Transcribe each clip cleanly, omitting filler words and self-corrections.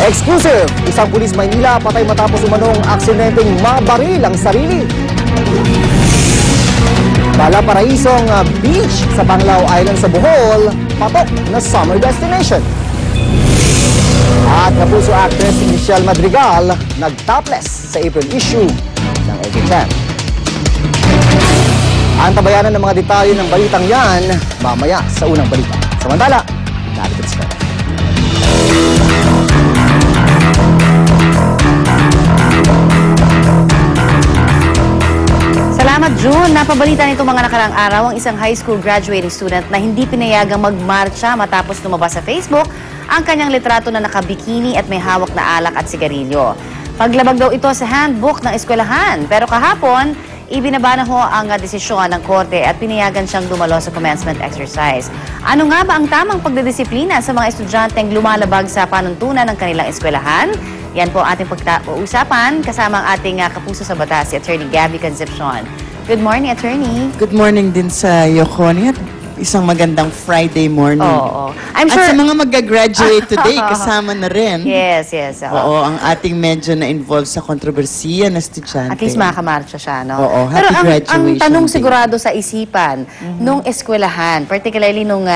Exclusive! Isang pulis Maynila patay matapos umanong aksidenteng mabaril ang sarili. Valparaisong beach sa Panglao Island sa Bohol, patok na summer destination. At Kapuso actress Michelle Madrigal nag-topless sa April issue ng LG Chan. Antabayanan ng mga detalye ng balitang yan mamaya sa unang balita. Samantala, narito si Fred. Salamat, June. Napabalita nito mga nakaraang araw ang isang high school graduating student na hindi pinayagang magmarcha matapos lumabas sa Facebook ang kanyang litrato na nakabikini at may hawak na alak at sigarilyo. Paglabag daw ito sa handbook ng eskwelahan. Pero kahapon, ibinaba na ho ang desisyon ng korte at pinayagan siyang dumalo sa commencement exercise. Ano nga ba ang tamang pagdidisiplina sa mga estudyanteng lumalabag sa panuntunan ng kanilang eskwelahan? Yan po ating pag-uusapan kasama ang ating kapuso sa batas, si Attorney Gabby Concepcion. Good morning, Attorney. Good morning din sa Yoconi at isang magandang Friday morning. Oo. I'm sure... At sa mga mag-graduate today, kasama na rin. Yes, yes. Oo, ang ating medyo na-involved sa kontrobersiya na estudyante. At least makamarcha siya, no? Oo, pero happy graduation ang tanong day. sigurado sa isipan, nung eskwelahan, particularly nung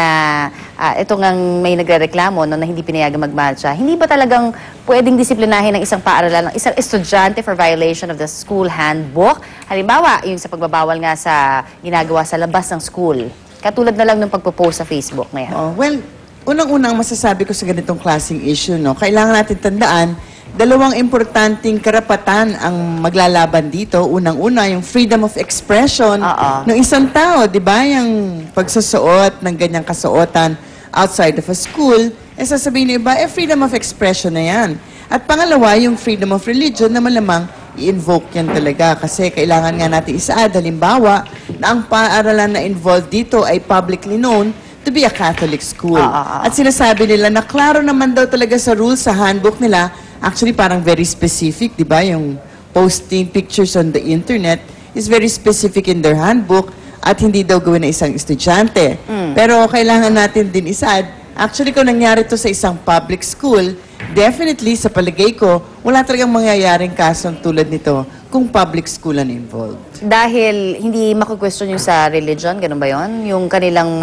itong ang may nagrereklamo no, na hindi pinayagang magmarcha, hindi ba talagang pwedeng disiplinahin ng isang paaralan, ng isang estudyante for violation of the school handbook? Halimbawa, yung sa pagbabawal nga sa ginagawa sa labas ng school. Katulad na lang ng pagpo-post sa Facebook na yan. Oh, well, unang-unang masasabi ko sa ganitong klaseng issue, no, kailangan natin tandaan, dalawang importanteng karapatan ang maglalaban dito. Unang-una, yung freedom of expression ng isang tao, di ba? Yung pagsusuot ng ganyang kasuotan outside of a school, sasabihin niyo ba, freedom of expression na yan. At pangalawa, yung freedom of religion na malamang i-invoke yan talaga kasi kailangan nga natin isaad, halimbawa, na ang paaralan na involved dito ay publicly known to be a Catholic school. At sinasabi nila na klaro naman daw talaga sa rules sa handbook nila, actually parang very specific, di ba? Yung posting pictures on the internet is very specific in their handbook at hindi daw gawin na isang estudyante. Pero kailangan natin din isaad, actually kung nangyari to sa isang public school, definitely, sa palagay ko, wala talagang mangyayaring kasong tulad nito kung public school ang involved. Dahil hindi makukwestiyon yung sa religion, ganun ba yun? Yung kanilang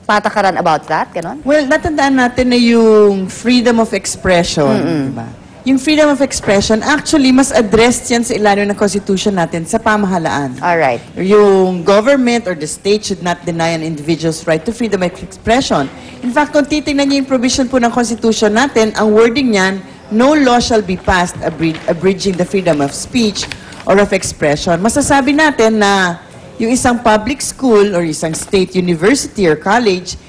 patakaran about that, ganun? Well, natandaan natin na yung freedom of expression, diba? Yung freedom of expression, actually, mas addressed yan sa ilalim ng Constitution natin sa pamahalaan. Alright. Yung government or the state should not deny an individual's right to freedom of expression. In fact, kung titingnan niyo yung provision po ng Constitution natin, ang wording niyan, no law shall be passed abridging the freedom of speech or of expression. Masasabi natin na yung isang public school or isang state university or college,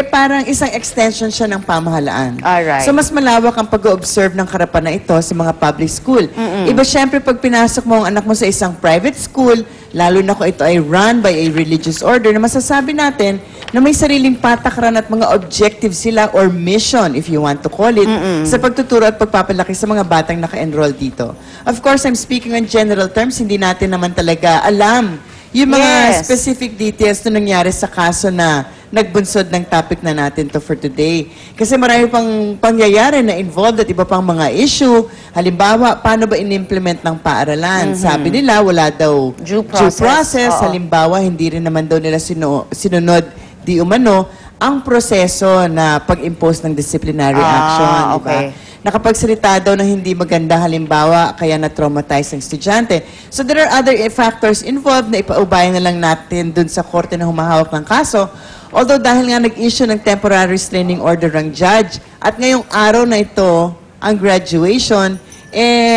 parang isang extension siya ng pamahalaan. Alright. So, mas malawak ang pag-observe ng karapan na ito sa mga public school. Iba syempre pag pinasok mo ang anak mo sa isang private school, lalo na kung ito ay run by a religious order, na masasabi natin na may sariling patakaran at mga objectives sila or mission, if you want to call it, sa pagtuturo at pagpapalaki sa mga batang naka-enroll dito. Of course, I'm speaking on general terms, hindi natin naman talaga alam yung mga specific details na nangyari sa kaso na nagbunsod ng topic na natin to for today. Kasi marami pang pangyayari na involved at iba pang mga issue. Halimbawa, paano ba in-implement ng paaralan? Sabi nila, wala daw due process. Halimbawa, hindi rin naman daw nila sinunod di umano ang proseso na pag-impose ng disciplinary action. Okay. Diba? Nakapagsalita daw na hindi maganda, halimbawa, kaya na-traumatize ang estudyante. So there are other factors involved na ipaubayan na lang natin dun sa korte na humahawak ng kaso. Although dahil nga nag-issue ng temporary restraining order ang judge, at ngayong araw na ito, ang graduation,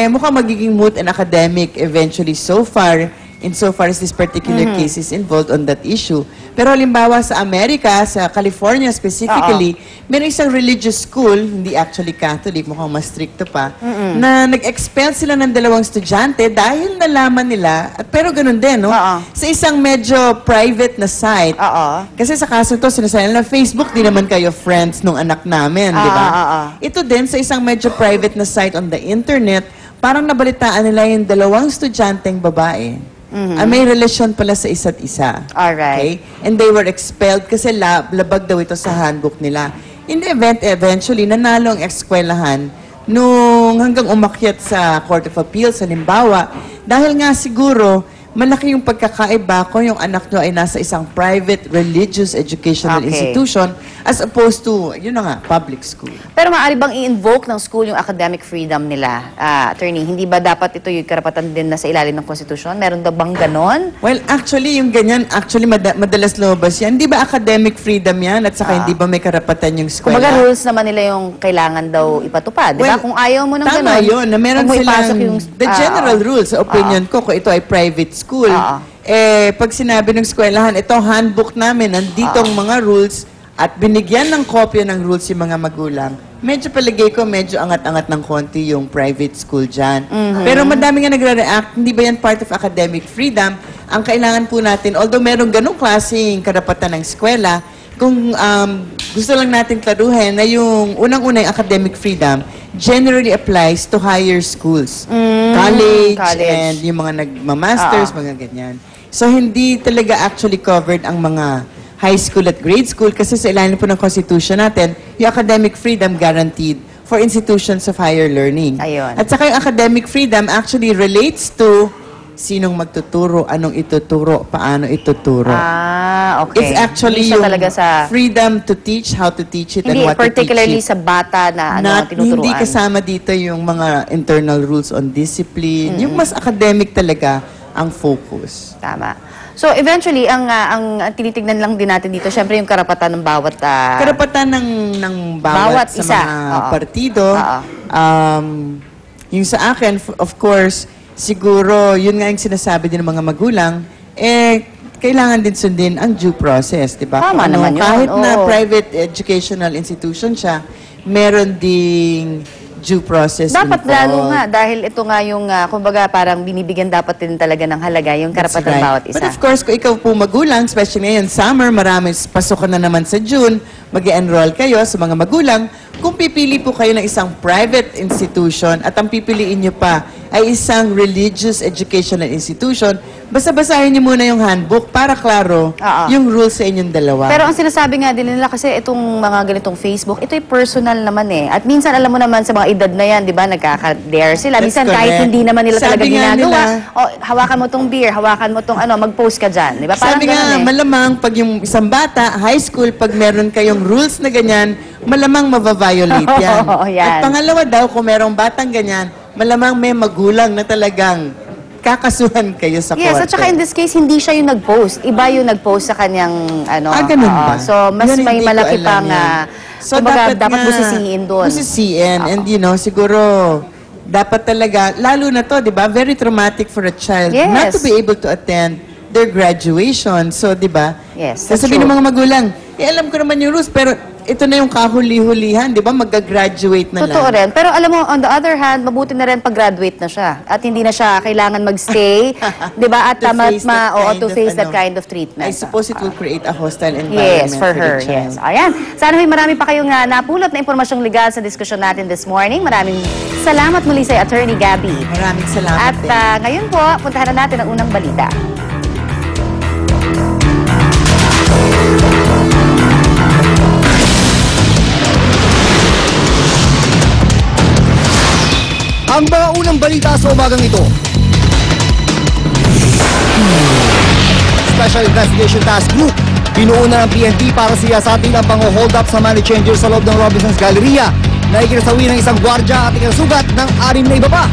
mukhang magiging moot and academic eventually so far, insofar as this particular case is involved on that issue. Pero halimbawa sa Amerika, sa California specifically, meron isang religious school, hindi actually Catholic, mukhang mas stricto pa, na nag-expel sila ng 2 estudyante dahil nalaman nila, at pero ganun din, no? Sa isang medyo private na site. Kasi sa kaso to, sinasabi nila, Facebook, di naman kayo friends nung anak namin, di ba? Ito din, sa isang medyo private na site on the internet, parang nabalitaan nila yung 2 estudyanteng babae. May relasyon pala sa isa't isa. Alright. Okay? And they were expelled kasi labag daw ito sa handbook nila. In the event, eventually, nanalo ang eskwelahan nung hanggang umakyat sa Court of Appeals, halimbawa, dahil nga siguro, malaki yung pagkakaiba kung yung anak nyo ay nasa isang private religious educational institution as opposed to, yun na nga, public school. Pero maaari bang i-invoke ng school yung academic freedom nila, attorney? Hindi ba dapat ito yung karapatan din na sa ilalim ng konstitusyon? Meron daw bang ganon? Well, actually, yung ganyan, madalas lumabas yan. Hindi ba academic freedom yan? At saka hindi ba may karapatan yung eskwela? Kumbaga rules naman nila yung kailangan daw ipatupad. Di ba? Well, Kung ayaw mo ng ganon, tama yun, na meron kung mo ipasok silang, yung, the general rules, sa opinion ko, kung ito ay private school, pag sinabi ng eskwelahan, ito handbook namin, nandito ang mga rules, at binigyan ng kopya ng rules yung mga magulang, medyo palagay ko, medyo angat-angat ng konti yung private school dyan. Pero madami nga nagre-react, hindi ba yan part of academic freedom? Ang kailangan po natin, although merong ganong klaseng karapatan ng eskwela, kung gusto lang natin klaruhin na yung unang-unang academic freedom generally applies to higher schools. College, and yung mga nagmamasters, mga ganyan. So, hindi talaga actually covered ang mga high school at grade school kasi sa ilalim po ng Constitution natin, yung academic freedom guaranteed for institutions of higher learning. Ayun. At saka yung academic freedom actually relates to sinong magtuturo, anong ituturo, paano ituturo. Okay. It's actually Hindi siya yung talaga sa, freedom to teach, how to teach it, hindi and what to teach particularly it. sa bata na ano, tinuturuan. Hindi kasama dito yung mga internal rules on discipline. Yung mas academic talaga ang focus. Tama. So eventually, ang tinitignan lang din natin dito, syempre yung karapatan ng bawat... Karapatan ng bawat sa isa. mga partido. Oo. Yung sa akin, of course, siguro, yun nga yung sinasabi din ng mga magulang, kailangan din sundin ang due process, di ba? Tama naman yun. Kahit na private educational institution siya, meron ding due process Dapat involved. lalo nga, dahil ito nga yung, kumbaga, parang binibigyan dapat din talaga ng halaga yung karapatan ng bawat isa. But of course, kung ikaw po magulang, especially ngayon, summer, marami pasok na naman sa June, mag-enroll kayo sa mga magulang. Kung pipili po kayo ng isang private institution at ang pipiliin nyo pa ay isang religious educational institution, basta basahin nyo muna yung handbook para klaro yung rules sa inyong dalawa. Pero ang sinasabi nga din nila kasi itong mga ganitong Facebook, ito'y personal naman eh. At minsan alam mo naman sa mga edad na yan, di ba, nagkaka-dare sila. That's Minsan kahit correct. hindi naman nila talaga Sabi nga ginagawa, nila, hawakan mo tong beer, hawakan mo tong ano, mag-post ka dyan. Di ba? Parang sabi nga, ganun eh. malamang pag yung isang bata, high school, pag meron kayong rules na ganyan, malamang mabaviolate yan. Yan. At pangalawa daw, kung merong batang ganyan, malamang may magulang na talagang kakasuhan kayo sa korte. Yes, at saka in this case, hindi siya yung nag-post. Iba yung nag-post sa kanyang, ano. Ganun ba? So, mas Yun, may hindi ko malaki alam pang, yan. So, kumbaga, dapat nga, busisiin doon. Busisiin. And you know, siguro, dapat talaga, lalo na to, di ba, very traumatic for a child Yes. not to be able to attend their graduation. So, di ba? Yes, that's sasabihin true. ng mga magulang, alam ko naman yung rules, pero ito na yung kahuli-hulihan, di ba? Mag-graduate na Totoo lang. rin. Pero alam mo, on the other hand, mabuti na rin pag-graduate na siya. At hindi na siya kailangan mag-stay, di ba? At To face that to kind face of, that ano, kind of treatment. I suppose it will create a hostile environment Yes, for her. the child. Yes. Ayan. Sana may marami pa kayong napulot na impormasyong legal sa diskusyon natin this morning. Maraming salamat muli sa Attorney Gabby. Maraming salamat At din. ngayon po, puntahan na natin ang unang balita. Ang mga unang balita sa umagang ito. Special Investigation Task Group. Binuo na ng PNP para siyasatin ang pang-hold up sa money changer sa loob ng Robinsons Galleria na ikinasawi ng isang gwardya at ikinasugat ng 6 na iba pa.